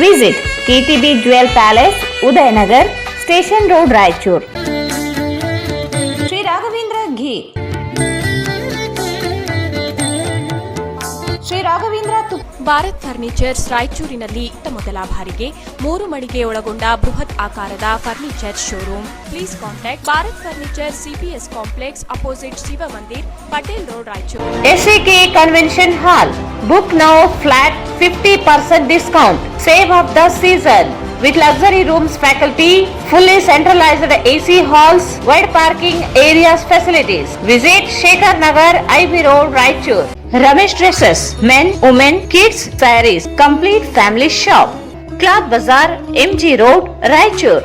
Visit KTB Jewel Palace, Udayanagar, Station Road, Raichur. Sri Raghavendra Ghee. Shri Raghavendra Bharat furnitures ರಾಯಚೂರಿನಲ್ಲಿ ಮೊದಲ ಬಾರಿಗೆ 3 ಮಳಿಗೆ ಒಳಗೊಂಡ ಬೃಹತ್ ಆಕಾರದ furniture showroom. Please contact Bharat furniture CPS complex opposite Shiva Mandir, Patel road, Raichur. SAK Convention Hall. Book now flat 50% discount. Save of the season. With luxury rooms, faculty, fully centralized AC halls, wide parking areas, facilities. Visit Shekhar Nagar, IB Road, Raichur. Ramesh Dresses, men, women, kids, sarees, complete family shop. Cloth Bazaar, MG Road, Raichur.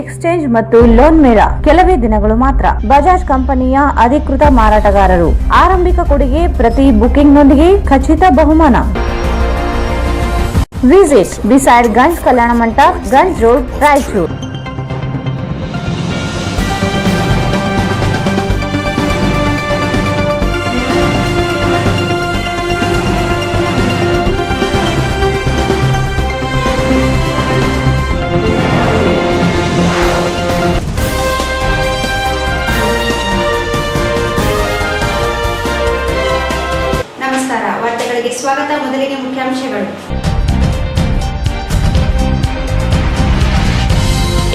Exchange ಮತ್ತು loan ಮೇಳ ಕೆಲವೇ ದಿನಗಳು ಮಾತ್ರ. ಬಜಾಜ್ ಕಂಪನಿಯ ಅಧಿಕೃತ ಮಾರಾಟಗಾರರು. ಆರಂಭಿಕ ಕೊಡುಗೆ ಪ್ರತಿ ಬುಕಿಂಗ್ ನೊಂದಿಗೆ ಖಚಿತ ಬಹುಮಾನ. Visit beside Ganj Kalyana Mantapa, Ganj road, Raichur. ನಮಸ್ಕಾರ, ವಾರ್ತೆಗಳಿಗೆ ಸ್ವಾಗತ. ಮೊದಲಿಗೆ ಮುಖ್ಯಾಂಶಗಳು.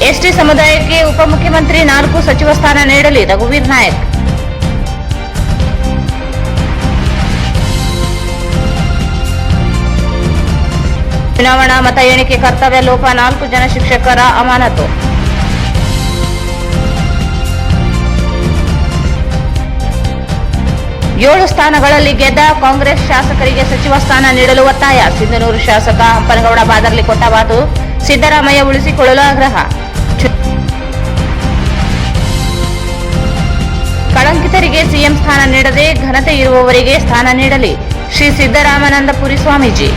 ಎಸ್ಟಿ ಸಮುದಾಯಕ್ಕೆ ಉಪಮುಖ್ಯಮಂತ್ರಿ 4 ಸಚಿವ ಸ್ಥಾನ ನೀಡಲಿ, ರಘುವೀರ್ ನಾಯಕ್. ಚುನಾವಣಾ ಮತ ಎಣಿಕೆ ಕರ್ತವ್ಯ ಲೋಪ, 4 ಜನ ಶಿಕ್ಷಕರ ಅಮಾನತು. ಏಳು ಸ್ಥಾನಗಳಲ್ಲಿ ಗೆದ್ದ ಕಾಂಗ್ರೆಸ್ ಶಾಸಕರಿಗೆ ಸಚಿವ ಸ್ಥಾನ ನೀಡಲು ಒತ್ತಾಯ. ಸಿಂಧನೂರು ಶಾಸಕ ಹಂಪನಗೌಡ ಬಾದರ್ಲಿ ಕೊಟ್ಟ ಮಾತು ಸಿದ್ದರಾಮಯ್ಯ ಉಳಿಸಿಕೊಳ್ಳಲು ಆಗ್ರಹ. ಕಳಂಕಿತರಿಗೆ ಸಿಎಂ ಸ್ಥಾನ ನೀಡದೆ ಘನತೆ ಇರುವವರಿಗೆ ಸ್ಥಾನ ನೀಡಲಿ, ಶ್ರೀ ಸಿದ್ದರಾಮಾನಂದಪುರಿ ಸ್ವಾಮೀಜಿ.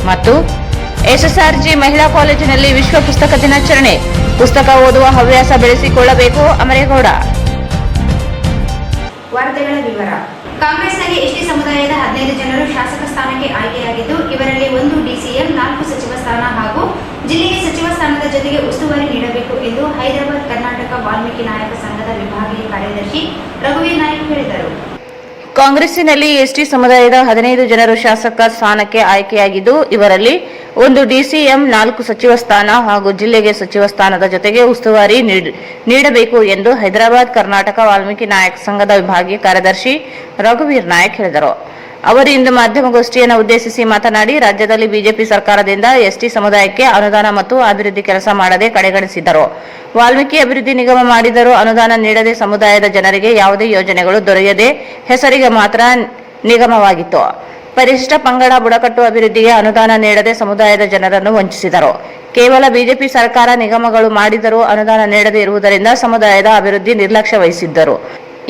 ಮತ್ತು ಎಸ್ಎಸ್ಆರ್ಜಿ ಮಹಿಳಾ ಕಾಲೇಜಿನಲ್ಲಿ ವಿಶ್ವ ಪುಸ್ತಕ ದಿನಾಚರಣೆ. ಪುಸ್ತಕ ಓದುವ ಹವ್ಯಾಸ ಬೆಳೆಸಿಕೊಳ್ಳಬೇಕು, ಅಮರೇಗೌಡ. ವಾರ್ತೆಗಳ ವಿವರ. ಕಾಂಗ್ರೆಸ್ನಲ್ಲಿ ಎಸ್ಟಿ ಸಮುದಾಯದ 15 ಜನರು ಶಾಸಕ ಸ್ಥಾನಕ್ಕೆ ಆಯ್ಕೆಯಾಗಿದ್ದು, ಇವರಲ್ಲಿ 1 DCM, 4 ಸಚಿವ ಸ್ಥಾನ ಹಾಗೂ ಜಿಲ್ಲೆಗೆ ಸಚಿವ ಸ್ಥಾನದ ಜೊತೆಗೆ ಉಸ್ತುವಾರಿ ನೀಡಬೇಕು ಎಂದು ಹೈದರಾಬಾದ್ ಕರ್ನಾಟಕ ವಾಲ್ಮೀಕಿ ನಾಯಕ ಸಂಘದ ವಿಭಾಗೀಯ ಕಾರ್ಯದರ್ಶಿ ರಘುವೀರ್ ನಾಯಕ್ ಹೇಳಿದರು. ಕಾಂಗ್ರೆಸ್ಸಿನಲ್ಲಿ ಎಸ್ಟಿ ಸಮುದಾಯದ 15 ಜನರು ಶಾಸಕ ಸ್ಥಾನಕ್ಕೆ ಆಯ್ಕೆಯಾಗಿದ್ದು, ಇವರಲ್ಲಿ 1 DCM, 4 ಸಚಿವ ಸ್ಥಾನ ಹಾಗೂ ಜಿಲ್ಲೆಗೆ ಸಚಿವ ಸ್ಥಾನದ ಜೊತೆಗೆ ಉಸ್ತುವಾರಿ ನೀಡಬೇಕು ಎಂದು ಹೈದರಾಬಾದ್ ಕರ್ನಾಟಕ ವಾಲ್ಮೀಕಿ ನಾಯಕ ಸಂಘದ ವಿಭಾಗೀಯ ಕಾರ್ಯದರ್ಶಿ ರಘುವೀರ್ ನಾಯಕ್ ಹೇಳಿದರು. ಅವರು ಇಂದು ಮಾಧ್ಯಮಗೋಷ್ಠಿಯನ್ನು ಉದ್ದೇಶಿಸಿ ಮಾತನಾಡಿ, ರಾಜ್ಯದಲ್ಲಿ ಬಿಜೆಪಿ ಸರ್ಕಾರದಿಂದ ಎಸ್ಟಿ ಸಮುದಾಯಕ್ಕೆ ಅನುದಾನ ಮತ್ತು ಅಭಿವೃದ್ಧಿ ಕೆಲಸ ಮಾಡದೆ ಕಡೆಗಣಿಸಿದ್ದರು. ವಾಲ್ಮೀಕಿ ಅಭಿವೃದ್ಧಿ ನಿಗಮ ಮಾಡಿದರೂ ಅನುದಾನ ನೀಡದೆ ಸಮುದಾಯದ ಜನರಿಗೆ ಯಾವುದೇ ಯೋಜನೆಗಳು ದೊರೆಯದೆ ಹೆಸರಿಗೆ ಮಾತ್ರ ನಿಗಮವಾಗಿತ್ತು. ಪರಿಶಿಷ್ಟ ಪಂಗಡ ಬುಡಕಟ್ಟು ಅಭಿವೃದ್ಧಿಗೆ ಅನುದಾನ ನೀಡದೆ ಸಮುದಾಯದ ಜನರನ್ನು ವಂಚಿಸಿದರು. ಕೇವಲ ಬಿಜೆಪಿ ಸರ್ಕಾರ ನಿಗಮಗಳು ಮಾಡಿದರೂ ಅನುದಾನ ನೀಡದೆ ಇರುವುದರಿಂದ ಸಮುದಾಯದ ಅಭಿವೃದ್ಧಿ ನಿರ್ಲಕ್ಷ್ಯ ವಹಿಸಿದ್ದರು.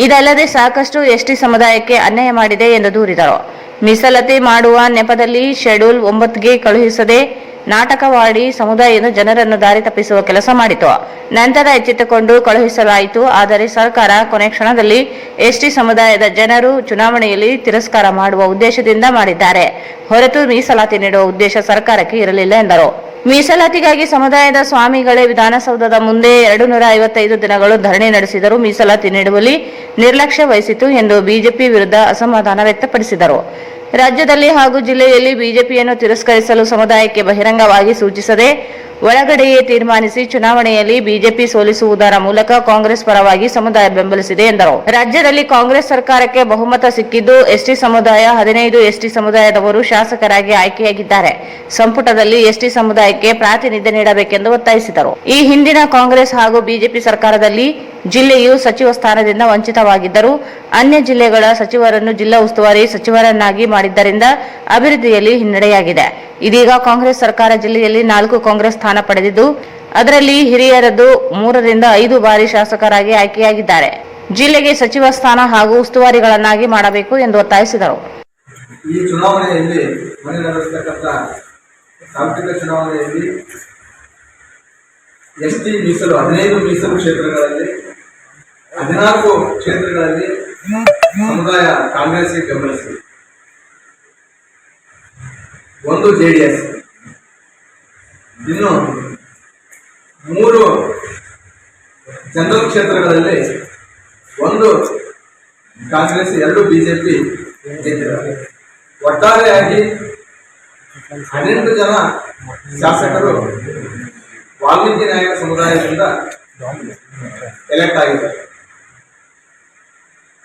ಇದಲ್ಲದೆ ಸಾಕಷ್ಟು ಎಸ್ಟಿ ಸಮುದಾಯಕ್ಕೆ ಅನ್ಯಾಯ ಮಾಡಿದೆ ಎಂದು ದೂರಿದರು. ಮೀಸಲಾತಿ ಮಾಡುವ ನೆಪದಲ್ಲಿ ಶೆಡ್ಯೂಲ್ 9ಗೆ ಕಳುಹಿಸದೆ ನಾಟಕವಾಡಿ ಸಮುದಾಯದ ಜನರನ್ನು ದಾರಿ ತಪ್ಪಿಸುವ ಕೆಲಸ ಮಾಡಿತು. ನಂತರ ಎಚ್ಚೆತ್ತುಕೊಂಡು ಕಳುಹಿಸಲಾಯಿತು. ಆದರೆ ಸರ್ಕಾರ ಕೊನೆ ಕ್ಷಣದಲ್ಲಿ ಎಸ್ಟಿ ಸಮುದಾಯದ ಜನರು ಚುನಾವಣೆಯಲ್ಲಿ ತಿರಸ್ಕಾರ ಮಾಡುವ ಉದ್ದೇಶದಿಂದ ಮಾಡಿದ್ದಾರೆ ಹೊರತು ಮೀಸಲಾತಿ ನೀಡುವ ಉದ್ದೇಶ ಸರ್ಕಾರಕ್ಕೆ ಇರಲಿಲ್ಲ ಎಂದರು. ಮೀಸಲಾತಿಗಾಗಿ ಸಮುದಾಯದ ಸ್ವಾಮಿಗಳೇ ವಿಧಾನಸೌಧದ ಮುಂದೆ 255 ದಿನಗಳು ಧರಣಿ ನಡೆಸಿದರೂ ಮೀಸಲಾತಿ ನೀಡುವಲ್ಲಿ ನಿರ್ಲಕ್ಷ್ಯ ವಹಿಸಿತು ಎಂದು ಬಿಜೆಪಿ ವಿರುದ್ಧ ಅಸಮಾಧಾನ ವ್ಯಕ್ತಪಡಿಸಿದರು. ರಾಜ್ಯದಲ್ಲಿ ಹಾಗೂ ಜಿಲ್ಲೆಯಲ್ಲಿ ಬಿಜೆಪಿಯನ್ನು ತಿರಸ್ಕರಿಸಲು ಸಮುದಾಯಕ್ಕೆ ಬಹಿರಂಗವಾಗಿ ಸೂಚಿಸದೆ ಒಳಗಡೆಯೇ ತೀರ್ಮಾನಿಸಿ ಚುನಾವಣೆಯಲ್ಲಿ ಬಿಜೆಪಿ ಸೋಲಿಸುವುದರ ಮೂಲಕ ಕಾಂಗ್ರೆಸ್ ಪರವಾಗಿ ಸಮುದಾಯ ಬೆಂಬಲಿಸಿದೆ ಎಂದರು. ರಾಜ್ಯದಲ್ಲಿ ಕಾಂಗ್ರೆಸ್ ಸರ್ಕಾರಕ್ಕೆ ಬಹುಮತ ಸಿಕ್ಕಿದ್ದು ಎಸ್ಟಿ ಸಮುದಾಯ 15 ಎಸ್ಟಿ ಸಮುದಾಯದವರು ಶಾಸಕರಾಗಿ ಆಯ್ಕೆಯಾಗಿದ್ದಾರೆ. ಸಂಪುಟದಲ್ಲಿ ಎಸ್ಟಿ ಸಮುದಾಯಕ್ಕೆ ಪ್ರಾತಿನಿಧ್ಯ ನೀಡಬೇಕೆಂದು ಒತ್ತಾಯಿಸಿದರು. ಈ ಹಿಂದಿನ ಕಾಂಗ್ರೆಸ್ ಹಾಗೂ ಬಿಜೆಪಿ ಸರ್ಕಾರದಲ್ಲಿ ಜಿಲ್ಲೆಯು ಸಚಿವ ಸ್ಥಾನದಿಂದ ವಂಚಿತವಾಗಿದ್ದರೂ ಅನ್ಯ ಜಿಲ್ಲೆಗಳ ಸಚಿವರನ್ನು ಜಿಲ್ಲಾ ಉಸ್ತುವಾರಿ ಸಚಿವರನ್ನಾಗಿ ಮಾಡಿದ್ದರಿಂದ ಅಭಿವೃದ್ಧಿಯಲ್ಲಿ ಹಿನ್ನಡೆಯಾಗಿದೆ. ಇದೀಗ ಕಾಂಗ್ರೆಸ್ ಸರ್ಕಾರ ಜಿಲ್ಲೆಯಲ್ಲಿ 4 ಕಾಂಗ್ರೆಸ್ ಸ್ಥಾನ ಪಡೆದಿದ್ದು, ಅದರಲ್ಲಿ ಹಿರಿಯರದ್ದು 3 ರಿಂದ 5 ಬಾರಿ ಶಾಸಕರಾಗಿ ಆಯ್ಕೆಯಾಗಿದ್ದಾರೆ. ಜಿಲ್ಲೆಗೆ ಸಚಿವ ಸ್ಥಾನ ಹಾಗೂ ಉಸ್ತುವಾರಿಗಳನ್ನಾಗಿ ಮಾಡಬೇಕು ಎಂದು ಒತ್ತಾಯಿಸಿದರು. ಈ ಚುನಾವಣೆಯಲ್ಲಿ ನಡೆಸತಕ್ಕಂಥ ಸಾಂಸ್ಥಿಕ ಚುನಾವಣೆಯಲ್ಲಿ ಎಸ್ಟಿ ಮೀಸಲು 15 ಮೀಸಲು ಕ್ಷೇತ್ರಗಳಲ್ಲಿ 14 ಕ್ಷೇತ್ರಗಳಲ್ಲಿ ಸಮುದಾಯ ಕಾಂಗ್ರೆಸ್ಗೆ ಬೆಂಬಲಿಸಿದೆ. 1 JDS. ಇನ್ನು 3 ಜನರಲ್ ಕ್ಷೇತ್ರಗಳಲ್ಲಿ 1 ಕಾಂಗ್ರೆಸ್, 2 ಬಿಜೆಪಿ ಗೆದ್ದಿದ್ದಾರೆ. ಒಟ್ಟಾರೆಯಾಗಿ 18 ಜನ ಶಾಸಕರು ವಾಲ್ಮೀಕಿ ನಾಯಕ ಸಮುದಾಯದಿಂದ ಎಲೆಕ್ಟ್ ಆಗಿದ್ದಾರೆ.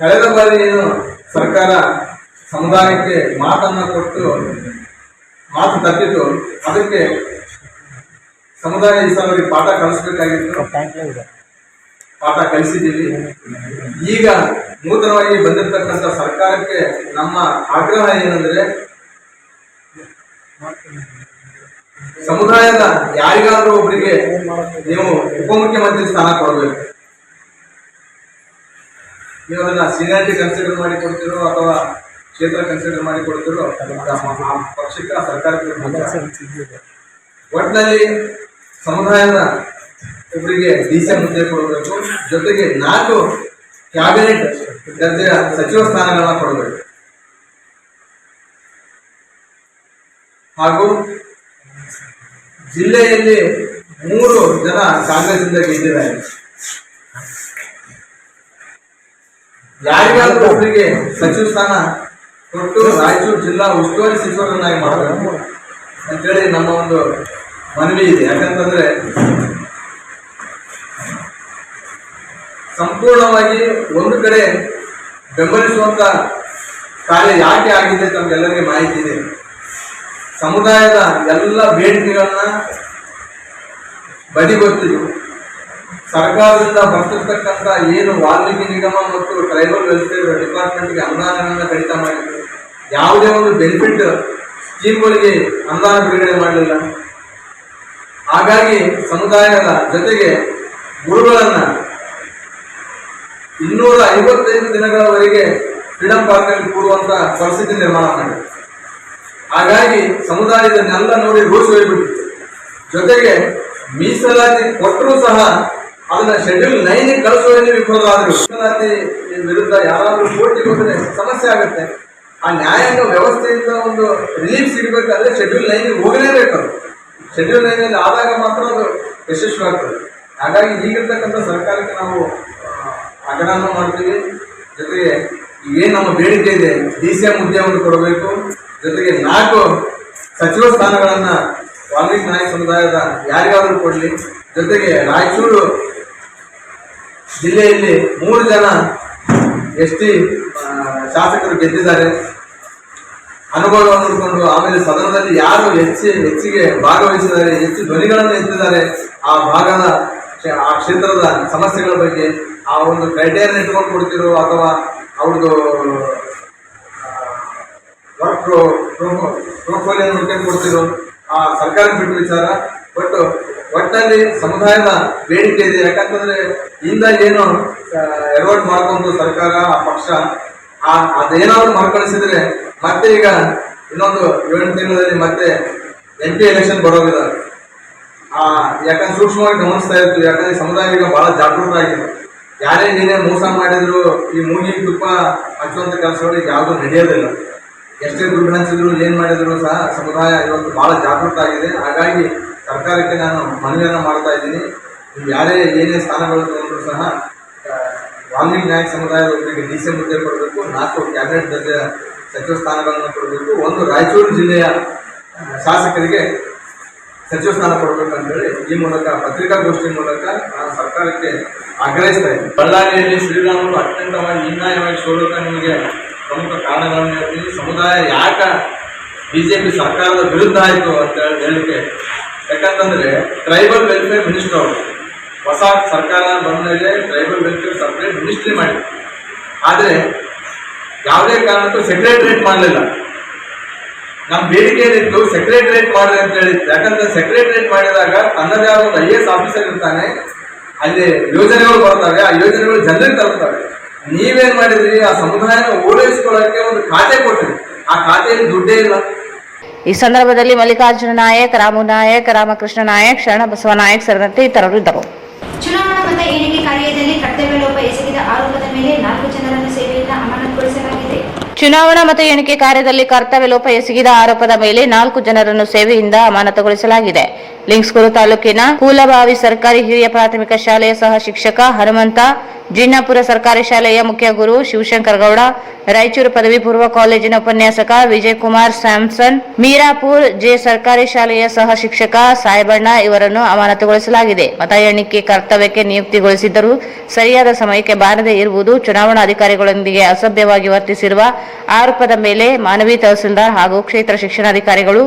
ಕಳೆದ ಬಾರಿ ಏನು ಸರ್ಕಾರ ಸಮುದಾಯಕ್ಕೆ ಮಾತನ್ನ ಕೊಟ್ಟು ಮಾತು ತಪ್ಪಿತು, ಅದಕ್ಕೆ ಸಮುದಾಯ ಈ ಸಲ ಪಾಠ ಕಲಿಸಬೇಕಾಗಿತ್ತು. ಪಾಠ ಕಲಿಸಿದ್ದೀವಿ. ಈಗ ನೂತನವಾಗಿ ಬಂದಿರತಕ್ಕಂಥ ಸರ್ಕಾರಕ್ಕೆ ನಮ್ಮ ಆಗ್ರಹ ಏನಂದ್ರೆ, ಸಮುದಾಯದ ಯಾರಿಗಾದ್ರೂ ಒಬ್ಬರಿಗೆ ನೀವು ಉಪಮುಖ್ಯಮಂತ್ರಿ ಸ್ಥಾನ ಕೊಡಬೇಕು. ನೀವು ಅದನ್ನ ಸೀನಿಯಾರಿಟಿ ಕನ್ಸಿಡರ್ ಮಾಡಿ ಕೊಡ್ತಿರೋ ಅಥವಾ ಕ್ಷೇತ್ರ ಕನ್ಸಿಡರ್ ಮಾಡಿ ಕೊಡ್ತಿರೋ ಆ ಪಕ್ಷಕ್ಕೆ, ಆ ಸರ್ಕಾರಕ್ಕೆ. ಒಟ್ಟಿನಲ್ಲಿ ಸಮುದಾಯದ ಒಬ್ಬರಿಗೆ DCM ಹುದ್ದೆ ಕೊಡಬೇಕು, ಜೊತೆಗೆ 4 ಕ್ಯಾಬಿನೆಟ್ ದರ್ಜೆಯ ಸಚಿವ ಸ್ಥಾನಗಳನ್ನ ಕೊಡಬೇಕು. ಹಾಗೂ ಜಿಲ್ಲೆಯಲ್ಲಿ 3 ಜನ ಕಾಂಗ್ರೆಸ್ನಿಂದ ಗೆದ್ದಿದ್ದಾರೆ. ಯಾರಿಗಾದ್ರೂ ಒಬ್ಬರಿಗೆ ಸಚಿವ ಸ್ಥಾನ ಕೊಟ್ಟು ರಾಯಚೂರು ಜಿಲ್ಲಾ ಉಸ್ತುವಾರಿ ಸಚಿವರನ್ನಾಗಿ ಮಾಡಬೇಕು ಅಂತೇಳಿ ನಮ್ಮ ಒಂದು ಮನವಿ ಇದೆ. ಯಾಕಂತಂದ್ರೆ ಸಂಪೂರ್ಣವಾಗಿ ಒಂದು ಕಡೆ ಬೆಂಬಲಿಸುವಂತ ಕಾರ್ಯ ಯಾಕೆ ಆಗಿದೆ ತಮಗೆಲ್ಲರಿಗೆ ಮಾಹಿತಿ ಇದೆ. ಸಮುದಾಯದ ಎಲ್ಲ ಬೇಡಿಕೆಗಳನ್ನ ಬದಿಗೊತ್ತಿದ್ದು ಸರ್ಕಾರದಿಂದ ಬರ್ತಿರ್ತಕ್ಕಂಥ ಏನು ವಾಲ್ಮೀಕಿ ನಿಗಮ ಮತ್ತು ಟ್ರೈಬಲ್ ವೆಲ್ಫೇರ್ ಡಿಪಾರ್ಟ್ಮೆಂಟ್ಗೆ ಅನುದಾನಗಳನ್ನ ಕಡಿತ ಮಾಡಿದ್ರು. ಯಾವುದೇ ಒಂದು ಬೆನಿಫಿಟ್ ಸ್ಕೀಮ್ಗಳಿಗೆ ಅನುದಾನ ಬಿಡುಗಡೆ ಮಾಡಲಿಲ್ಲ. ಹಾಗಾಗಿ ಸಮುದಾಯದ ಜೊತೆಗೆ ಗುರುಗಳನ್ನ 255 ದಿನಗಳವರೆಗೆ ಫ್ರೀಡಂ ಪಾರ್ಕ್ನಲ್ಲಿ ಕೂಡುವಂತ ಪರಿಸ್ಥಿತಿ ನಿರ್ಮಾಣ ಮಾಡಿದೆ. ಹಾಗಾಗಿ ಸಮುದಾಯದನ್ನೆಲ್ಲ ನೋಡಿ ರೋಷ್ ಹೋಗ್ಬಿಟ್ಟಿತ್ತು. ಜೊತೆಗೆ ಮೀಸಲಾತಿ ಕೊಟ್ಟರೂ ಸಹ ಅದನ್ನ ಶೆಡ್ಯೂಲ್ 9 ಕಳಿಸುವಲ್ಲಿ ವಿಫಲವಾದರು. ಮೀಸಲಾತಿ ವಿರುದ್ಧ ಯಾರಾದ್ರೂ ಕೋರ್ಟಿಗೆ ಹೋದ್ರೆ ಸಮಸ್ಯೆ ಆಗುತ್ತೆ. ಆ ನ್ಯಾಯಾಂಗ ವ್ಯವಸ್ಥೆಯಿಂದ ಒಂದು ರಿಲೀಫ್ ಸಿಗಬೇಕಾದ್ರೆ ಶೆಡ್ಯೂಲ್ 9 ಹೋಗಲೇಬೇಕು. ಶೆಡ್ಯೂಲ್ 9 ಆದಾಗ ಮಾತ್ರ ಅದು ಯಶಸ್ವಿ ಆಗ್ತದೆ. ಹಾಗಾಗಿ ಈಗಿರ್ತಕ್ಕಂಥ ಸರ್ಕಾರಕ್ಕೆ ನಾವು ಆಗ್ರಹ ಮಾಡ್ತೀವಿ. ಜೊತೆಗೆ ಏನ್ ನಮ್ಮ ಬೇಡಿಕೆ ಇದೆ, DCM ಹುದ್ದೆಯನ್ನು ಕೊಡಬೇಕು. ಜೊತೆಗೆ 4 ಸಚಿವ ಸ್ಥಾನಗಳನ್ನ ವಾಲ್ಮೀಕಿ ನಾಯಕ ಸಮುದಾಯದ ಯಾರಿಗಾದ್ರೂ ಕೊಡಲಿ. ಜೊತೆಗೆ ರಾಯಚೂರು ಜಿಲ್ಲೆಯಲ್ಲಿ 3 ಜನ ST ಶಾಸಕರು ಗೆದ್ದಿದ್ದಾರೆ. ಅನುಭವವನ್ನು ನೋಡಿಕೊಂಡು ಆಮೇಲೆ ಸದನದಲ್ಲಿ ಯಾರು ಹೆಚ್ಚಿಗೆ ಭಾಗವಹಿಸಿದ್ದಾರೆ, ಹೆಚ್ಚು ಧ್ವನಿಗಳನ್ನು ಎತ್ತಿದ್ದಾರೆ, ಆ ಭಾಗದ ಆ ಕ್ಷೇತ್ರದ ಸಮಸ್ಯೆಗಳ ಬಗ್ಗೆ ಆ ಒಂದು ಕ್ರೈಟೇರಿಯನ್ ಇಟ್ಕೊಂಡು ಕೊಡ್ತಿರೋ ಅಥವಾ ಅವ್ರದ್ದು ವರ್ಕ್ ಪ್ರೋಫೋಲಿಯೋ ನೋಡ್ಕೊಂಡು ಕೊಡ್ತಿರೋ ಆ ಸರ್ಕಾರಕ್ಕೆ ಬಿಟ್ಟು ವಿಚಾರ. ಒಟ್ಟಲ್ಲಿ ಸಮುದಾಯದ ಬೇಡಿಕೆ ಇದೆ. ಯಾಕಂತಂದ್ರೆ ಇಂದ ಏನು ಎಡವಟ್ ಮಾಡ್ಕೊಂಡು ಸರ್ಕಾರ, ಆ ಪಕ್ಷ ಅದೇನಾದ್ರು ಮರುಕಳಿಸಿದ್ರೆ ಮತ್ತೆ ಈಗ ಇನ್ನೊಂದು 7 ತಿಂಗಳಲ್ಲಿ ಮತ್ತೆ MP ಎಲೆಕ್ಷನ್ ಬರೋದಿಲ್ಲ. ಯಾಕಂದ್ರೆ ಸೂಕ್ಷ್ಮವಾಗಿ ಗಮನಿಸ್ತಾ ಇರ್ತೀವಿ. ಯಾಕಂದ್ರೆ ಸಮುದಾಯ ಈಗ ಬಹಳ ಜಾಗೃತ ಆಗಿದೆ. ಯಾರೇ ಏನೇ ಮೋಸ ಮಾಡಿದ್ರು ಈ ಮೂಗಿ ತುಪ್ಪ ಹಚ್ಚುವಂತ ಕೆಲಸಗಳಿಗೆ ಯಾವುದು ನಡೆಯೋದಿಲ್ಲ. ಎಷ್ಟೇ ದುಡ್ಡು ಹಂಚಿದ್ರು ಏನ್ ಮಾಡಿದ್ರು ಸಹ ಸಮುದಾಯ ಇವತ್ತು ಬಹಳ ಜಾಗೃತ ಆಗಿದೆ. ಹಾಗಾಗಿ ಸರ್ಕಾರಕ್ಕೆ ನಾನು ಮನವಿಯನ್ನ ಮಾಡ್ತಾ ಇದ್ದೀನಿ. ನೀವು ಯಾರೇ ಏನೇ ಸ್ಥಾನಗಳು ತಗೊಂಡ್ರು ಸಹ ವಾಲ್ಮೀಕಿ ನಾಯಕ ಸಮುದಾಯದ ಒಬ್ಬರಿಗೆ DCM ಹುದ್ದೆ ಕೊಡಬೇಕು, 4 ಕ್ಯಾಬಿನೆಟ್ ದರ್ಜೆಯ ಸಚಿವ ಸ್ಥಾನಗಳನ್ನು ಕೊಡಬೇಕು, 1 ರಾಯಚೂರು ಜಿಲ್ಲೆಯ ಶಾಸಕರಿಗೆ ಸಚಿವ ಸ್ಥಾನ ಕೊಡಬೇಕಂತೇಳಿ ಈ ಮೂಲಕ ಪತ್ರಿಕಾಗೋಷ್ಠಿ ಮೂಲಕ ನಾನು ಸರ್ಕಾರಕ್ಕೆ ಆಗ್ರಹಿಸ್ತಾ ಇದ್ದೀನಿ. ಬಳ್ಳಾರಿಯಲ್ಲಿ ಶ್ರೀರಾಮುಲು ಅತ್ಯಂತವಾಗಿ ಹೀನಾಯವಾಗಿ ಸೋಲುತ್ತಾ ನಿಮಗೆ ಪ್ರಮುಖ ಕಾರಣಗಳನ್ನು ಹೇಳ್ತೀನಿ. ಸಮುದಾಯ ಯಾಕ BJP ಸರ್ಕಾರದ ವಿರುದ್ಧ ಆಯಿತು ಅಂತ ಹೇಳಿಕೆ. ಯಾಕಂತಂದ್ರೆ ಟ್ರೈಬಲ್ ವೆಲ್ಫೇರ್ ಮಿನಿಸ್ಟರ್ ಅವರು ಹೊಸ ಸರ್ಕಾರ ಬಂದ ಮೇಲೆ ಟ್ರೈಬಲ್ ವೆಲ್ಫೇರ್ ಸಪ್ರೇಟ್ ಮಿನಿಸ್ಟ್ರಿ ಮಾಡಿ, ಆದರೆ ಯಾವುದೇ ಕಾರಣಕ್ಕೂ ಸೆಕ್ರೆಟರೇಟ್ ಮಾಡಲಿಲ್ಲ. ನಮ್ಮ ಬೇಡಿಕೆ ಏನಿತ್ತು ಸೆಕ್ರೆಟರೇಟ್ ಮಾಡ್ರಿ ಅಂತ ಹೇಳಿತ್ತು. ಯಾಕಂದ್ರೆ ಸೆಕ್ರೆಟರೇಟ್ ಮಾಡಿದಾಗ ತನ್ನದೇ ಆದ ಒಂದು IAS ಆಫೀಸರ್ ಇರ್ತಾನೆ, ಅಲ್ಲಿ ಯೋಜನೆಗಳು ಬರ್ತವೆ, ಆ ಯೋಜನೆಗಳು ಜನರಿಗೆ ತಲುಪ್ತವೆ. ನೀವೇನ್ ಮಾಡಿದ್ರಿ, ಆ ಸಮುದಾಯನ ಓಲೈಸ್ಕೊಳ್ಳೋಕೆ ಒಂದು ಖಾತೆ ಕೊಟ್ರಿ, ಆ ಖಾತೆಯಲ್ಲಿ ದುಡ್ಡೇ ಇಲ್ಲ. ಈ ಸಂದರ್ಭದಲ್ಲಿ ಮಲ್ಲಿಕಾರ್ಜುನ ನಾಯಕ್, ರಾಮು ನಾಯಕ್, ರಾಮಕೃಷ್ಣ ನಾಯಕ್, ಶರಣಬಸವ ನಾಯಕ್ ಸೇರಿದಂತೆ ಇತರರು ಇದ್ದರು. ಚುನಾವಣಾ ಮತ ಎಣಿಕೆ ಕಾರ್ಯದಲ್ಲಿ ಕರ್ತವ್ಯ ಲೋಪ ಎಸಗಿದ ಆರೋಪದ ಮೇಲೆ 4 ಜನರನ್ನು ಸೇವೆಯಿಂದ ಅಮಾನತುಗೊಳಿಸಲಾಗಿದೆ. ಚುನಾವಣಾ ಮತ ಎಣಿಕೆ ಕಾರ್ಯದಲ್ಲಿ ಕರ್ತವ್ಯ ಲೋಪ ಎಸಗಿದ ಆರೋಪದ ಮೇಲೆ 4 ಜನರನ್ನು ಸೇವೆಯಿಂದ ಅಮಾನತುಗೊಳಿಸಲಾಗಿದೆ. ಲಿಂಗಸ್ಗೂರು ತಾಲೂಕಿನ ಕೂಲಬಾವಿ ಸರ್ಕಾರಿ ಹಿರಿಯ ಪ್ರಾಥಮಿಕ ಶಾಲೆಯ ಸಹ ಶಿಕ್ಷಕ ಹನುಮಂತ, ಜಿನ್ನಾಪುರ ಸರ್ಕಾರಿ ಶಾಲೆಯ ಮುಖ್ಯ ಗುರು ಶಿವಶಂಕರ ಗೌಡ, ರಾಯಚೂರು ಪದವಿ ಪೂರ್ವ ಕಾಲೇಜಿನ ಉಪನ್ಯಾಸಕ ವಿಜಯಕುಮಾರ್ ಸ್ಯಾಮ್ಸನ್, ಮೀರಾಪುರ್ ಜೆ ಸರ್ಕಾರಿ ಶಾಲೆಯ ಸಹ ಶಿಕ್ಷಕ ಸಾಯಬಣ್ಣ ಇವರನ್ನು ಅಮಾನತುಗೊಳಿಸಲಾಗಿದೆ. ಮತ ಎಣಿಕೆ ಕರ್ತವ್ಯಕ್ಕೆ ನಿಯುಕ್ತಿಗೊಳಿಸಿದ್ದರೂ ಸರಿಯಾದ ಸಮಯಕ್ಕೆ ಬಾರದೇ ಇರುವುದು, ಚುನಾವಣಾ ಅಧಿಕಾರಿಗಳೊಂದಿಗೆ ಅಸಭ್ಯವಾಗಿ ವರ್ತಿಸಿರುವ ಆರೋಪದ ಮೇಲೆ ಮಾನವಿ ತಹಸೀಲ್ದಾರ್ ಹಾಗೂ ಕ್ಷೇತ್ರ ಶಿಕ್ಷಣಾಧಿಕಾರಿಗಳು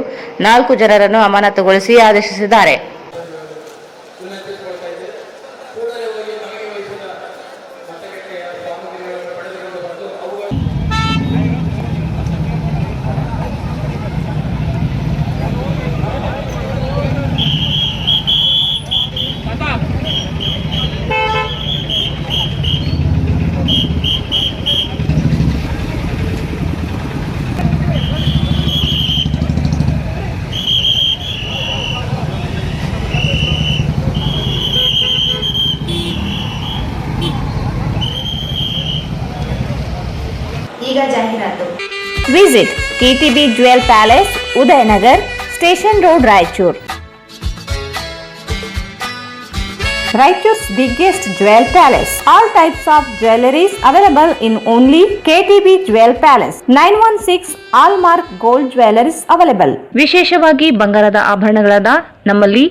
4 ಜನರನ್ನು ಅಮಾನತುಗೊಳಿಸಿ ಆದೇಶಿಸಿದ್ದಾರೆ. ಈಗ ಜಾಹೀರಾತು. Visit KTB Jewel Palace, Udayanagar, Station Road, Raichur. Raichur's biggest jewel palace. All types of jewelries available in only KTB Jewel Palace. 916 Allmark Gold Jewelries available. ವಿಶೇಷವಾಗಿ ಬಂಗಾರದ ಆಭರಣಗಳಾದ ನಮ್ಮಲ್ಲಿ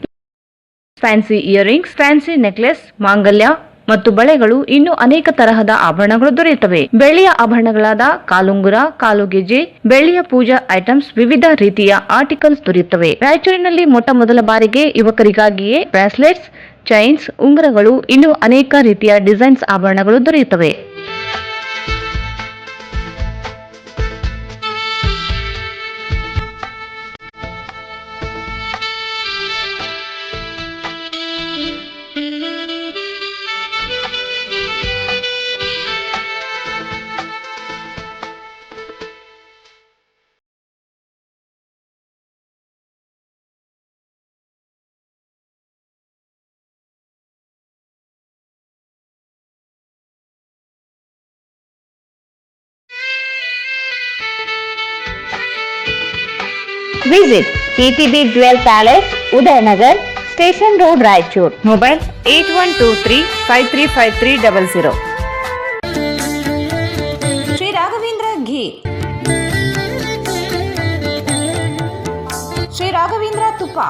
ಫ್ಯಾನ್ಸಿ ಇಯರಿಂಗ್ಸ್, ಫ್ಯಾನ್ಸಿ ನೆಕ್ಲೆಸ್, ಮಾಂಗಲ್ಯ ಮತ್ತು ಬಳೆಗಳು ಇನ್ನೂ ಅನೇಕ ತರಹದ ಆಭರಣಗಳು ದೊರೆಯುತ್ತವೆ. ಬೆಳ್ಳಿಯ ಆಭರಣಗಳಾದ ಕಾಲುಂಗುರ, ಕಾಲುಗೆಜೆ, ಬೆಳ್ಳಿಯ ಪೂಜಾ ಐಟಮ್ಸ್, ವಿವಿಧ ರೀತಿಯ ಆರ್ಟಿಕಲ್ಸ್ ದೊರೆಯುತ್ತವೆ. ರಾಯಚೂರಿನಲ್ಲಿ ಮೊಟ್ಟ ಮೊದಲ ಬಾರಿಗೆ ಯುವಕರಿಗಾಗಿಯೇ ಬ್ರಾಸ್ಲೆಟ್ಸ್, ಚೈನ್ಸ್, ಉಂಗುರಗಳು, ಇನ್ನೂ ಅನೇಕ ರೀತಿಯ ಡಿಸೈನ್ಸ್ ಆಭರಣಗಳು ದೊರೆಯುತ್ತವೆ. Visit KTB Jewel Palace, Udayanagar, Station Road, Raichur. Mobile 8123535300. Sri Raghavendra Ghee, Sri Raghavendra Tupa,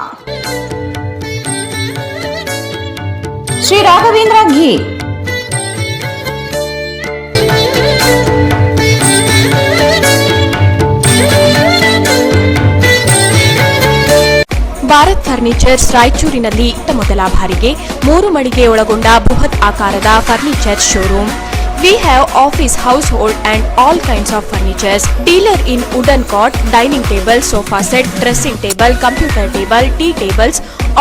Sri Raghavendra Ghee. Bharat furnitures ರಾಯಚೂರಿನಲ್ಲಿ ಇತ್ತ ಮೊದಲ ಬಾರಿಗೆ 3 ಮಳಿಗೆ ಒಳಗೊಂಡ ಬೃಹತ್ ಆಕಾರದ furniture showroom. We have office, household and all kinds of furnitures. Dealer in wooden cot, dining table, sofa set, dressing table, computer table, tea tables,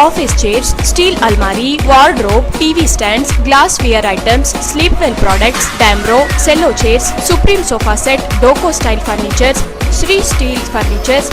office chairs, steel almari, wardrobe, TV stands, glassware items, sleepwell products, Damro, cello chairs, Supreme sofa set, Doco style furnitures, Sri Steel furnitures.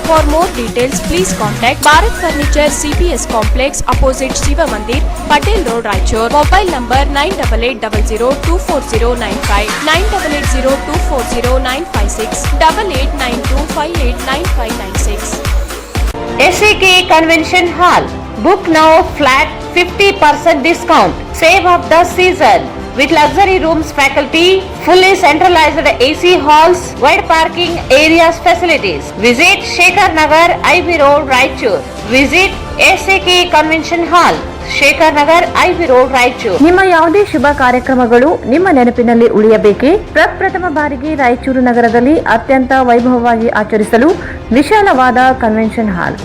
For more details, please contact Bharat Furniture CPS Complex opposite Shiva Mandir, Patel Road, Raichur. Mobile number 9880240959, 9880240956, 8892589596. SAK Convention Hall. Book now flat 50% discount. Save of the season. With luxury rooms, faculty, fully centralized AC halls, wide parking areas, facilities. Visit Shekhar Nagar, IB Road, Raichur. Visit SAK Convention Hall, Shekhar Nagar, IB Road, Raichur. ನಿಮ್ಮ ಯಾವುದೇ ಶುಭ ಕಾರ್ಯಕ್ರಮಗಳು ನಿಮ್ಮ ನೆನಪಿನಲ್ಲಿ ಉಳಿಯಬೇಕೇ? ಪ್ರಪ್ರಥಮ ಬಾರಿಗೆ ರಾಯಚೂರು ನಗರದಲ್ಲಿ ಅತ್ಯಂತ ವೈಭವವಾಗಿ ಆಚರಿಸಲು ವಿಶಾಲವಾದ ಕನ್ವೆನ್ಷನ್ ಹಾಲ್,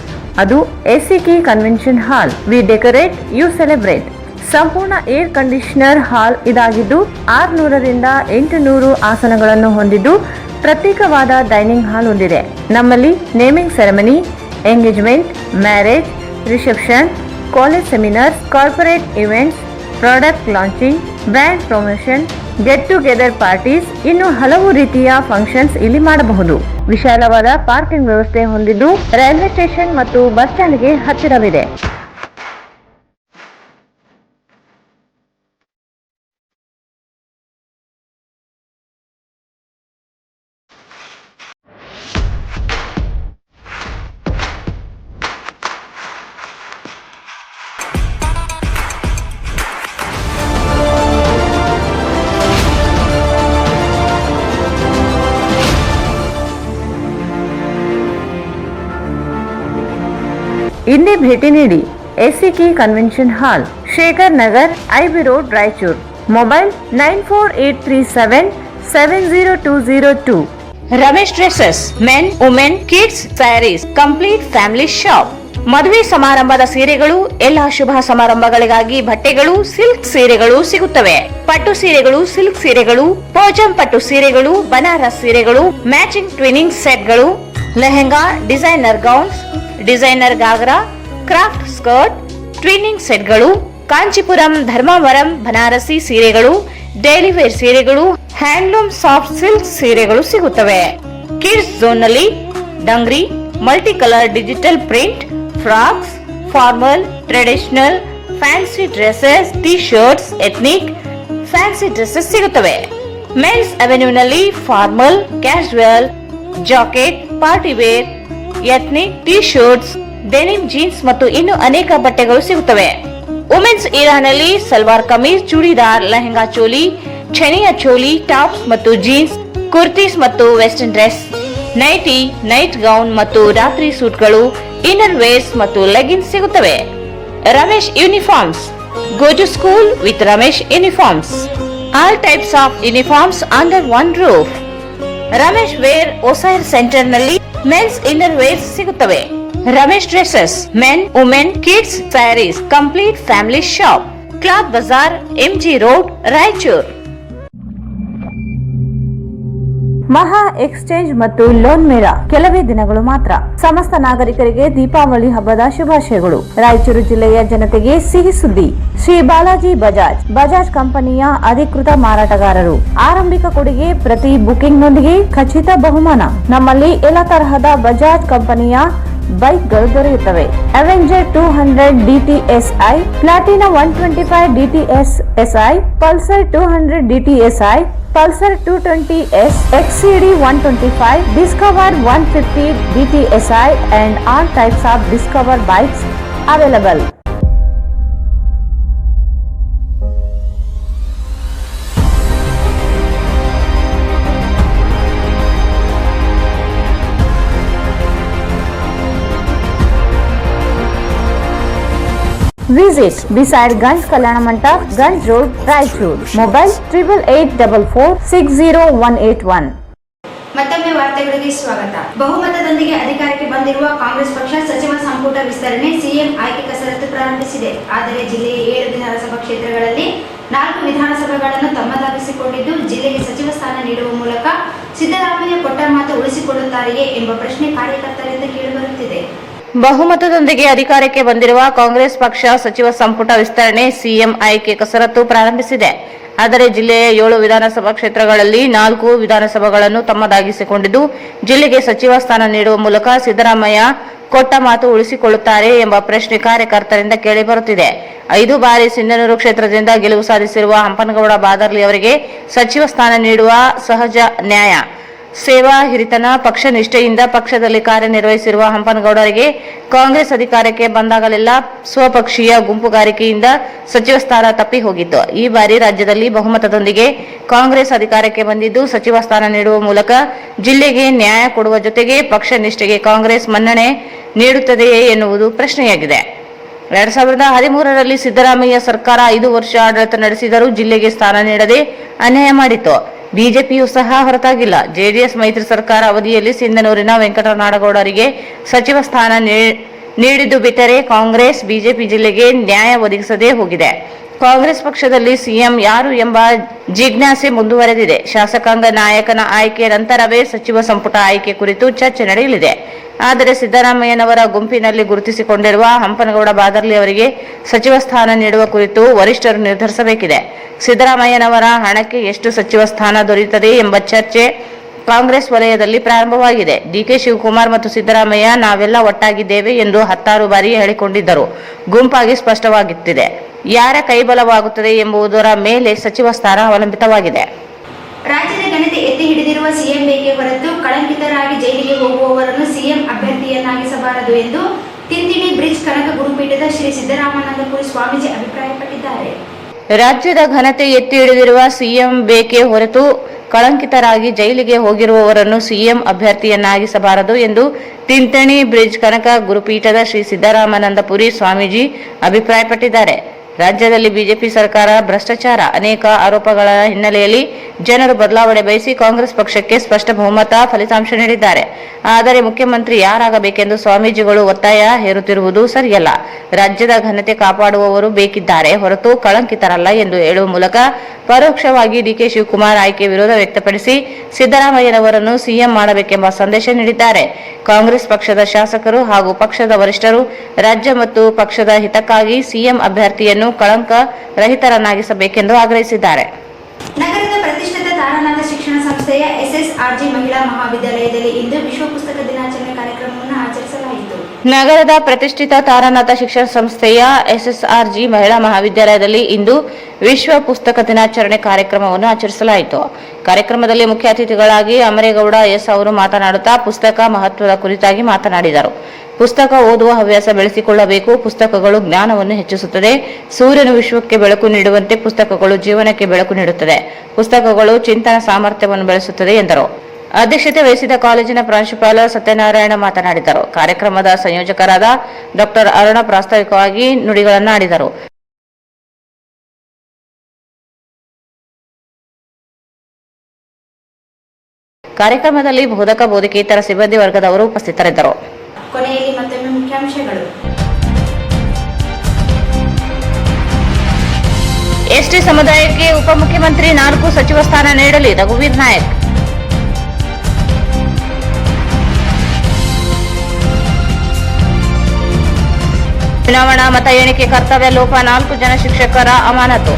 ಅದು SAK convention hall. We decorate, you celebrate. ಸಂಪೂರ್ಣ ಏರ್ ಕಂಡೀಷನರ್ ಹಾಲ್ ಇದಾಗಿದ್ದು 600 ರಿಂದ 800 ಆಸನಗಳನ್ನು ಹೊಂದಿದ್ದು ಪ್ರತ್ಯೇಕವಾದ ಡೈನಿಂಗ್ ಹಾಲ್ ಹೊಂದಿದೆ. ನಮ್ಮಲ್ಲಿ naming ceremony, engagement, marriage, reception, college seminars, corporate events, product launching, brand promotion, get together parties, ಇನ್ನು ಹಲವು ರೀತಿಯ ಫಂಕ್ಷನ್ಸ್ ಇಲ್ಲಿ ಮಾಡಬಹುದು. ವಿಶಾಲವಾದ ಪಾರ್ಕಿಂಗ್ ವ್ಯವಸ್ಥೆ ಹೊಂದಿದ್ದು ರೈಲ್ವೆ ಸ್ಟೇಷನ್ ಮತ್ತು ಬಸ್ ಸ್ಟ್ಯಾಂಡ್ಗೆ ಹತ್ತಿರವಿದೆ. ಇಂದೇ ಭೇಟಿ ನೀಡಿ SCK convention hall, Shekhar Nagar, IB road, Raichur. Mobile 9483770202. Ramesh dresses, men, women, kids, saris, complete family shop. ಮದುವೆ ಸಮಾರಂಭದ ಸೀರೆಗಳು, ಎಲ್ಲಾ ಶುಭ ಸಮಾರಂಭಗಳಿಗಾಗಿ ಬಟ್ಟೆಗಳು, ಸಿಲ್ಕ್ ಸೀರೆಗಳು ಸಿಗುತ್ತವೆ. ಪಟ್ಟು ಸೀರೆಗಳು, ಸಿಲ್ಕ್ ಸೀರೆಗಳು, ಪೋಚಂ ಪಟ್ಟು ಸೀರೆಗಳು, ಬನಾರಸ್ ಸೀರೆಗಳು, ಮ್ಯಾಚಿಂಗ್ ಟ್ವಿನಿಂಗ್ ಸೆಟ್ಗಳು, lehenga, designer gowns, designer ghagra, craft skirt, twinning ಸೆಟ್ಗಳು, ಕಾಂಚೀಪುರಂ, ಧರ್ಮಾವರಂ, ಬನಾರಸಿ ಸೀರೆಗಳು, ಡೈಲಿ ವೇರ್ ಸೀರೆಗಳು, ಹ್ಯಾಂಡ್ಲೂಮ್ ಸಾಫ್ಟ್ ಸಿಲ್ಕ್ ಸೀರೆಗಳು ಸಿಗುತ್ತವೆ. ಕಿಡ್ಸ್ ಝೋನ್ ನಲ್ಲಿ dungaree, multi colour digital print, frocks, formal, traditional, fancy dresses, T shirts, ethnic, fancy dresses ಸಿಗುತ್ತವೆ. ಮೆನ್ಸ್ ಅವೆನ್ಯೂ ನಲ್ಲಿ formal, casual, jacket, party wear, ethnic, T shirts, denim jeans ಮತ್ತು ಇನ್ನು ಅನೇಕ ಬಟ್ಟೆಗಳು ಸಿಗುತ್ತವೆ. ವುಮೆನ್ಸ್ ಇರಾನಲ್ಲಿ ಸಲ್ವಾರ್ ಕಮೀಜ್, ಚೂಡಿದಾರ್, ಲೆಹಂಗಾ ಚೋಲಿ, ಛನಿಯಾ ಚೋಲಿ, ಟಾಪ್ಸ್ ಮತ್ತು ಜೀನ್ಸ್, ಕುರ್ತೀಸ್ ಮತ್ತು western dress, nighty, night gown ಮತ್ತು ರಾತ್ರಿ ಸೂಟ್ಗಳು, ಇನ್ನರ್ ವೇರ್ಸ್ ಮತ್ತು ಲೆಗಿನ್ಸ್ ಸಿಗುತ್ತವೆ. Ramesh uniforms, go to school with Ramesh uniforms. All types of uniforms under one roof. Ramesh wear ಒಸೈರ್ ಸೆಂಟರ್ ನಲ್ಲಿ ಮೆನ್ಸ್ ಇನ್ನರ್ ವೇರ್ಸ್ ಸಿಗುತ್ತವೆ. Ramesh dresses, men, women, kids, saris, complete family shop, cloth bazaar, MG road, Raichur. Maha exchange ಮತ್ತು loan ಮೇಳ ಕೆಲವೇ ದಿನಗಳು ಮಾತ್ರ. ಸಮಸ್ತ ನಾಗರಿಕರಿಗೆ ದೀಪಾವಳಿ ಹಬ್ಬದ ಶುಭಾಶಯಗಳು. ರಾಯಚೂರು ಜಿಲ್ಲೆಯ ಜನತೆಗೆ ಸಿಹಿ ಸುದ್ದಿ. ಶ್ರೀ ಬಾಲಾಜಿ ಬಜಾಜ್ ಕಂಪನಿಯ ಅಧಿಕೃತ ಮಾರಾಟಗಾರರು. ಆರಂಭಿಕ ಕೊಡುಗೆ ಪ್ರತಿ ಬುಕಿಂಗ್ ನೊಂದಿಗೆ ಖಚಿತ ಬಹುಮಾನ. ನಮ್ಮಲ್ಲಿ ಎಲ್ಲ ತರಹದ ಬಜಾಜ್ ಕಂಪನಿಯ ಬೈಕ್ಗಳು ದೊರೆಯುತ್ತವೆ. Avenger 200 DTSI, Platina 125 DTSI, Pulsar 200 DTSI, Pulsar 220S, XCD 125, Discover 150 DTSI and all types of Discover bikes available. Visit beside Ganj Kalyana Mandap, Ganj Road, Raichur. Mobile 8844-60181. ಮತ್ತೊಮ್ಮೆ ವಾರ್ತೆಗಳಿಗೆ ಸ್ವಾಗತ. ಬಹುಮತದೊಂದಿಗೆ ಅಧಿಕಾರಕ್ಕೆ ಬಂದಿರುವ ಕಾಂಗ್ರೆಸ್ ಪಕ್ಷ ಸಚಿವ ಸಂಪುಟ ವಿಸ್ತರಣೆ, ಸಿಎಂ ಆಯ್ಕೆ ಕಸರತ್ತು ಪ್ರಾರಂಭಿಸಿದೆ. ಆದರೆ ಜಿಲ್ಲೆಯ 7 ವಿಧಾನಸಭಾ ಕ್ಷೇತ್ರಗಳಲ್ಲಿ 4 ವಿಧಾನಸಭೆಗಳನ್ನು ತಮ್ಮದಾಗಿಸಿಕೊಂಡಿದ್ದು, ಜಿಲ್ಲೆಗೆ ಸಚಿವ ಸ್ಥಾನ ನೀಡುವ ಮೂಲಕ ಸಿದ್ದರಾಮಯ್ಯ ಕೊಟ್ಟ ಮಾತು ಉಳಿಸಿಕೊಳ್ಳುತ್ತಾರೆಯೇ ಎಂಬ ಪ್ರಶ್ನೆ ಕಾರ್ಯಕರ್ತರಿಂದ ಕೇಳಿಬರುತ್ತಿದೆ. ಬಹುಮತದೊಂದಿಗೆ ಅಧಿಕಾರಕ್ಕೆ ಬಂದಿರುವ ಕಾಂಗ್ರೆಸ್ ಪಕ್ಷ ಸಚಿವ ಸಂಪುಟ ವಿಸ್ತರಣೆ, ಸಿಎಂ ಆಯ್ಕೆ ಕಸರತ್ತು ಪ್ರಾರಂಭಿಸಿದೆ. ಆದರೆ ಜಿಲ್ಲೆಯ 7 ವಿಧಾನಸಭಾ ಕ್ಷೇತ್ರಗಳಲ್ಲಿ 4 ವಿಧಾನಸಭೆಗಳನ್ನು ತಮ್ಮದಾಗಿಸಿಕೊಂಡಿದ್ದು, ಜಿಲ್ಲೆಗೆ ಸಚಿವ ಸ್ಥಾನ ನೀಡುವ ಮೂಲಕ ಸಿದ್ದರಾಮಯ್ಯ ಕೊಟ್ಟ ಮಾತು ಉಳಿಸಿಕೊಳ್ಳುತ್ತಾರೆ ಎಂಬ ಪ್ರಶ್ನೆ ಕಾರ್ಯಕರ್ತರಿಂದ ಕೇಳಿಬರುತ್ತಿದೆ. 5 ಬಾರಿ ಸಿಂಧನೂರು ಕ್ಷೇತ್ರದಿಂದ ಗೆಲುವು ಸಾಧಿಸಿರುವ ಹಂಪನಗೌಡ ಬಾದರ್ಲಿ ಅವರಿಗೆ ಸಚಿವ ಸ್ಥಾನ ನೀಡುವ ಸಹಜ ನ್ಯಾಯ. ಸೇವಾ ಹಿರಿತನ, ಪಕ್ಷ ನಿಷ್ಠೆಯಿಂದ ಪಕ್ಷದಲ್ಲಿ ಕಾರ್ಯನಿರ್ವಹಿಸಿರುವ ಹಂಪನಗೌಡರಿಗೆ ಕಾಂಗ್ರೆಸ್ ಅಧಿಕಾರಕ್ಕೆ ಬಂದಾಗಲೆಲ್ಲ ಸ್ವಪಕ್ಷೀಯ ಗುಂಪುಗಾರಿಕೆಯಿಂದ ಸಚಿವ ಸ್ಥಾನ ತಪ್ಪಿ ಹೋಗಿತ್ತು. ಈ ಬಾರಿ ರಾಜ್ಯದಲ್ಲಿ ಬಹುಮತದೊಂದಿಗೆ ಕಾಂಗ್ರೆಸ್ ಅಧಿಕಾರಕ್ಕೆ ಬಂದಿದ್ದು, ಸಚಿವ ಸ್ಥಾನ ನೀಡುವ ಮೂಲಕ ಜಿಲ್ಲೆಗೆ ನ್ಯಾಯ ಕೊಡುವ ಜೊತೆಗೆ ಪಕ್ಷ ನಿಷ್ಠೆಗೆ ಕಾಂಗ್ರೆಸ್ ಮನ್ನಣೆ ನೀಡುತ್ತದೆಯೇ ಎನ್ನುವುದು ಪ್ರಶ್ನೆಯಾಗಿದೆ. 2013ರಲ್ಲಿ ಸಿದ್ದರಾಮಯ್ಯ ಸರ್ಕಾರ 5 ವರ್ಷ ಆಡಳಿತ ನಡೆಸಿದರೂ ಜಿಲ್ಲೆಗೆ ಸ್ಥಾನ ನೀಡದೆ ಅನ್ಯಾಯ ಮಾಡಿತ್ತು. ಬಿಜೆಪಿಯೂ ಸಹ ಹೊರತಾಗಿಲ್ಲ. ಜೆಡಿಎಸ್ ಮೈತ್ರಿ ಸರ್ಕಾರ ಅವಧಿಯಲ್ಲಿ ಸಿಂಧನೂರಿನ ವೆಂಕಟನಾಡಗೌಡರಿಗೆ ಸಚಿವ ಸ್ಥಾನ ನೀಡಿದ್ದು ಬಿಟ್ಟರೆ ಕಾಂಗ್ರೆಸ್, ಬಿಜೆಪಿ ಜಿಲ್ಲೆಗೆ ನ್ಯಾಯ ಒದಗಿಸದೇ ಹೋಗಿದೆ. ಕಾಂಗ್ರೆಸ್ ಪಕ್ಷದಲ್ಲಿ ಸಿಎಂ ಯಾರು ಎಂಬ ಜಿಜ್ಞಾಸೆ ಮುಂದುವರೆದಿದೆ. ಶಾಸಕಾಂಗ ನಾಯಕನ ಆಯ್ಕೆ ನಂತರವೇ ಸಚಿವ ಸಂಪುಟ ಆಯ್ಕೆ ಕುರಿತು ಚರ್ಚೆ ನಡೆಯಲಿದೆ. ಆದರೆ ಸಿದ್ದರಾಮಯ್ಯನವರ ಗುಂಪಿನಲ್ಲಿ ಗುರುತಿಸಿಕೊಂಡಿರುವ ಹಂಪನಗೌಡ ಬಾದರ್ಲಿ ಅವರಿಗೆ ಸಚಿವ ಸ್ಥಾನ ನೀಡುವ ಕುರಿತು ವರಿಷ್ಠರು ನಿರ್ಧರಿಸಬೇಕಿದೆ. ಸಿದ್ದರಾಮಯ್ಯನವರ ಹಣಕ್ಕೆ ಎಷ್ಟು ಸಚಿವ ಸ್ಥಾನ ದೊರೆಯುತ್ತದೆ ಎಂಬ ಚರ್ಚೆ ಕಾಂಗ್ರೆಸ್ ವಲಯದಲ್ಲಿ ಪ್ರಾರಂಭವಾಗಿದೆ. ಡಿಕೆ ಶಿವಕುಮಾರ್ ಮತ್ತು ಸಿದ್ದರಾಮಯ್ಯ ನಾವೆಲ್ಲ ಒಟ್ಟಾಗಿದ್ದೇವೆ ಎಂದು 10 ಬಾರಿ ಹೇಳಿಕೊಂಡಿದ್ದರು. ಗುಂಪಾಗಿ ಸ್ಪಷ್ಟವಾಗುತ್ತಿದೆ. ಯಾರ ಕೈಬಲವಾಗುತ್ತದೆ ಎಂಬುದರ ಮೇಲೆ ಸಚಿವ ಸ್ಥಾನ ಅವಲಂಬಿತವಾಗಿದೆ. ರಾಜ್ಯದ ಘನತೆ ಎತ್ತಿ ಹಿಡಿದಿರುವ ಸಿಎಂ ಬೇಕೇ ಹೊರತು ಕಳಂಕಿತರಾಗಿ ಜೈಲಿಗೆ ಹೋಗುವವರನ್ನು ಸಿಎಂ ಅಭ್ಯರ್ಥಿಯನ್ನಾಗಿಸಬಾರದು ಎಂದು ತಿಂತಿಣಿ ಬ್ರಿಡ್ಜ್ ಕನಕ ಗುರುಪೀಠದ ಶ್ರೀ ಸಿದ್ದರಾಮಾನಂದಪುರಿ ಸ್ವಾಮೀಜಿ ಅಭಿಪ್ರಾಯಪಟ್ಟಿದ್ದಾರೆ. ರಾಜ್ಯದ ಘನತೆ ಎತ್ತಿ ಹಿಡಿದಿರುವ ಸಿಎಂ ಬೇಕೇ ಹೊರತು ಕಳಂಕಿತರಾಗಿ ಜೈಲಿಗೆ ಹೋಗಿರುವವರನ್ನು ಸಿಎಂ ಅಭ್ಯರ್ಥಿಯನ್ನಾಗಿಸಬಾರದು ಎಂದು ತಿಂತಣಿ ಬ್ರಿಡ್ಜ್ ಕನಕ ಗುರುಪೀಠದ ಶ್ರೀ ಸಿದ್ದರಾಮಾನಂದಪುರಿ ಸ್ವಾಮೀಜಿ ಅಭಿಪ್ರಾಯಪಟ್ಟಿದ್ದಾರೆ. ರಾಜ್ಯದಲ್ಲಿ ಬಿಜೆಪಿ ಸರ್ಕಾರ ಭ್ರಷ್ಟಾಚಾರ ಅನೇಕ ಆರೋಪಗಳ ಹಿನ್ನೆಲೆಯಲ್ಲಿ ಜನರು ಬದಲಾವಣೆ ಬಯಸಿ ಕಾಂಗ್ರೆಸ್ ಪಕ್ಷಕ್ಕೆ ಸ್ಪಷ್ಟ ಬಹುಮತ ಫಲಿತಾಂಶ ನೀಡಿದ್ದಾರೆ. ಆದರೆ ಮುಖ್ಯಮಂತ್ರಿ ಯಾರಾಗಬೇಕೆಂದು ಸ್ವಾಮೀಜಿಗಳು ಒತ್ತಾಯ ಹೇರುತ್ತಿರುವುದು ಸರಿಯಲ್ಲ. ರಾಜ್ಯದ ಘನತೆ ಕಾಪಾಡುವವರು ಬೇಕಿದ್ದಾರೆ ಹೊರತು ಕಳಂಕಿತರಲ್ಲ ಎಂದು ಹೇಳುವ ಮೂಲಕ ಪರೋಕ್ಷವಾಗಿ ಡಿಕೆ ಶಿವಕುಮಾರ್ ಆಯ್ಕೆ ವಿರೋಧ ವ್ಯಕ್ತಪಡಿಸಿ ಸಿದ್ದರಾಮಯ್ಯನವರನ್ನು ಸಿಎಂ ಮಾಡಬೇಕೆಂಬ ಸಂದೇಶ ನೀಡಿದ್ದಾರೆ. ಕಾಂಗ್ರೆಸ್ ಪಕ್ಷದ ಶಾಸಕರು ಹಾಗೂ ಪಕ್ಷದ ವರಿಷ್ಠರು ರಾಜ್ಯ ಮತ್ತು ಪಕ್ಷದ ಹಿತಕ್ಕಾಗಿ ಸಿಎಂ ಅಭ್ಯರ್ಥಿಯನ್ನು ಕಳಂಕ ರಹಿತರನ್ನಾಗಿಸಬೇಕೆಂದು ಆಗ್ರಹಿಸಿದ್ದಾರೆ. ನಗರದ ಪ್ರತಿಷ್ಠಿತ ತಾರಾನಾಥ ಶಿಕ್ಷಣ ಸಂಸ್ಥೆಯ SSRG ಮಹಿಳಾ ಮಹಾವಿದ್ಯಾಲಯದಲ್ಲಿ ಇಂದು ವಿಶ್ವ ಪುಸ್ತಕ ದಿನಾಚರಣೆ ಕಾರ್ಯಕ್ರಮವನ್ನು ಆಚರಿಸಲಾಯಿತು. ನಗರದ ಪ್ರತಿಷ್ಠಿತ ತಾರಾನಾಥ ಶಿಕ್ಷಣ ಸಂಸ್ಥೆಯ SSRG ಮಹಿಳಾ ಮಹಾವಿದ್ಯಾಲಯದಲ್ಲಿ ಇಂದು ವಿಶ್ವ ಪುಸ್ತಕ ದಿನಾಚರಣೆ ಕಾರ್ಯಕ್ರಮವನ್ನು ಆಚರಿಸಲಾಯಿತು. ಕಾರ್ಯಕ್ರಮದಲ್ಲಿ ಮುಖ್ಯ ಅತಿಥಿಗಳಾಗಿ ಅಮರೇಗೌಡ ಎಸ್ ಅವರು ಮಾತನಾಡುತ್ತಾ ಪುಸ್ತಕ ಮಹತ್ವದ ಕುರಿತಾಗಿ ಮಾತನಾಡಿದರು. ಪುಸ್ತಕ ಓದುವ ಹವ್ಯಾಸ ಬೆಳೆಸಿಕೊಳ್ಳಬೇಕು. ಪುಸ್ತಕಗಳು ಜ್ಞಾನವನ್ನು ಹೆಚ್ಚಿಸುತ್ತದೆ. ಸೂರ್ಯನು ವಿಶ್ವಕ್ಕೆ ಬೆಳಕು ನೀಡುವಂತೆ ಪುಸ್ತಕಗಳು ಜೀವನಕ್ಕೆ ಬೆಳಕು ನೀಡುತ್ತದೆ. ಪುಸ್ತಕಗಳು ಚಿಂತನ ಸಾಮರ್ಥ್ಯವನ್ನು ಬೆಳೆಸುತ್ತದೆ ಎಂದರು. ಅಧ್ಯಕ್ಷತೆ ವಹಿಸಿದ ಕಾಲೇಜಿನ ಪ್ರಾಂಶುಪಾಲ ಸತ್ಯನಾರಾಯಣ ಮಾತನಾಡಿದರು. ಕಾರ್ಯಕ್ರಮದ ಸಂಯೋಜಕರಾದ ಡಾಕ್ಟರ್ ಅರುಣ ಪ್ರಾಸ್ತಾವಿಕವಾಗಿ ನುಡಿಗಳನ್ನಾಡಿದರು. ಕಾರ್ಯಕ್ರಮದಲ್ಲಿ ಬೋಧಕ ಬೋಧಕೇತರ ಸಿಬ್ಬಂದಿ ವರ್ಗದವರು ಉಪಸ್ಥಿತರಿದ್ದರು. ಕೊನೆಯಲ್ಲಿ ಮತ್ತೊಮ್ಮೆ ಮುಖ್ಯಾಂಶಗಳು. ಎಸ್ಟಿ ಸಮುದಾಯಕ್ಕೆ ಉಪಮುಖ್ಯಮಂತ್ರಿ 4 ಸಚಿವ ಸ್ಥಾನ ನೀಡಲಿ ರಘುವೀರ್ ನಾಯಕ್. ಚುನಾವಣಾ ಮತ ಎಣಿಕೆ ಕರ್ತವ್ಯ ಲೋಪ 4 ಜನ ಶಿಕ್ಷಕರ ಅಮಾನತು.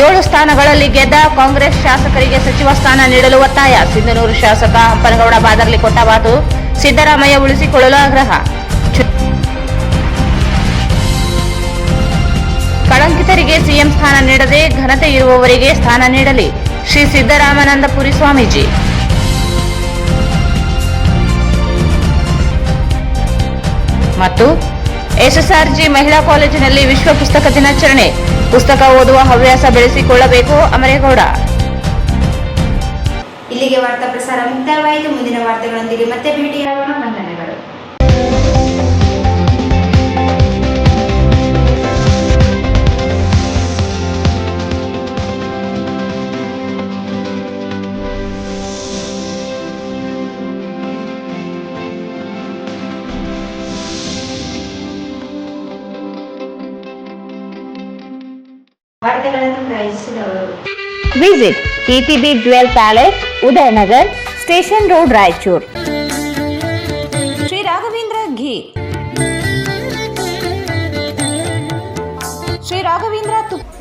ಏಳು ಸ್ಥಾನಗಳಲ್ಲಿ ಗೆದ್ದ ಕಾಂಗ್ರೆಸ್ ಶಾಸಕರಿಗೆ ಸಚಿವ ಸ್ಥಾನ ನೀಡಲು ಒತ್ತಾಯ. ಸಿಂಧನೂರು ಶಾಸಕ ಹಂಪನಗೌಡ ಬಾದರ್ಲಿ ಕೊಟ್ಟ ಮಾತು ಸಿದ್ದರಾಮಯ್ಯ ಉಳಿಸಿಕೊಳ್ಳಲು ಆಗ್ರಹ. ಕಳಂಕಿತರಿಗೆ ಸಿಎಂ ಸ್ಥಾನ ನೀಡದೆ ಘನತೆ ಇರುವವರಿಗೆ ಸ್ಥಾನ ನೀಡಲಿ ಶ್ರೀ ಸಿದ್ದರಾಮಾನಂದಪುರಿ ಸ್ವಾಮೀಜಿ. ಮತ್ತು SSRG ಮಹಿಳಾ ಕಾಲೇಜಿನಲ್ಲಿ ವಿಶ್ವ ಪುಸ್ತಕ ದಿನಾಚರಣೆ. ಪುಸ್ತಕ ಓದುವ ಹವ್ಯಾಸ ಬೆಳೆಸಿಕೊಳ್ಳಬೇಕು ಅಮರೇಗೌಡ. ಇಲ್ಲಿಗೆ ವಾರ್ತಾ ಪ್ರಸಾರ ಮುಕ್ತಾಯವಾಯಿತು. ಮುಂದಿನ ವಾರ್ತೆಗಳೊಂದಿಗೆ ಮತ್ತೆ ಭೇಟಿಯಾಗೋಣ. ವಂದನೆಗಳು. ವಾರ್ತೆಗಳನ್ನು ಪ್ರಾಯೋಜಿಸಿದವರು visit KTB dwell palace, Udayanagar, station road, Raichur. Shri Raghavendra ghee, Shri Raghavendra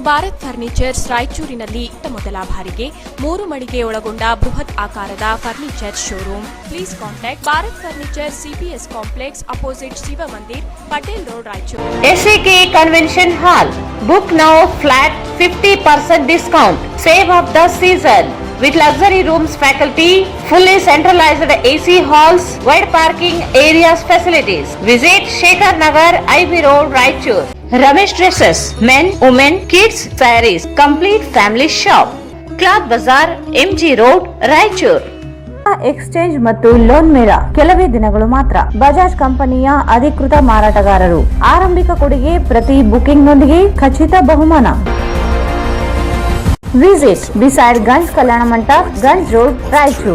Bharat furnitures ರಾಯಚೂರಿನಲ್ಲಿ ಮೊದಲ ಬಾರಿಗೆ 3 ಮಳಿಗೆ ಒಳಗೊಂಡ ಬೃಹತ್ ಆಕಾರದ furniture showroom. Please contact Bharat furniture CPS complex opposite Shiva Mandir, Patel road, Raichur. SAK convention hall. Book now flat 50% discount. Save of the season. With luxury rooms, faculty, fully centralized AC halls, wide parking areas, facilities. Visit Shekhar Nagar, IB Road, Raichur. Ramesh Dresses, men, women, kids, sarees, complete family shop. Cloth Bazaar, MG Road, Raichur. Exchange ಮತ್ತು loan ಮೇಳ ಕೆಲವೇ ದಿನಗಳು ಮಾತ್ರ. ಬಜಾಜ್ ಕಂಪನಿಯ ಅಧಿಕೃತ ಮಾರಾಟಗಾರರು. ಆರಂಭಿಕ ಕೊಡುಗೆ ಪ್ರತಿ ಬುಕಿಂಗ್ ನೊಂದಿಗೆ ಖಚಿತ ಬಹುಮಾನ. Visit beside Ganj Kalyana Mantapa, Ganj road, Raichur.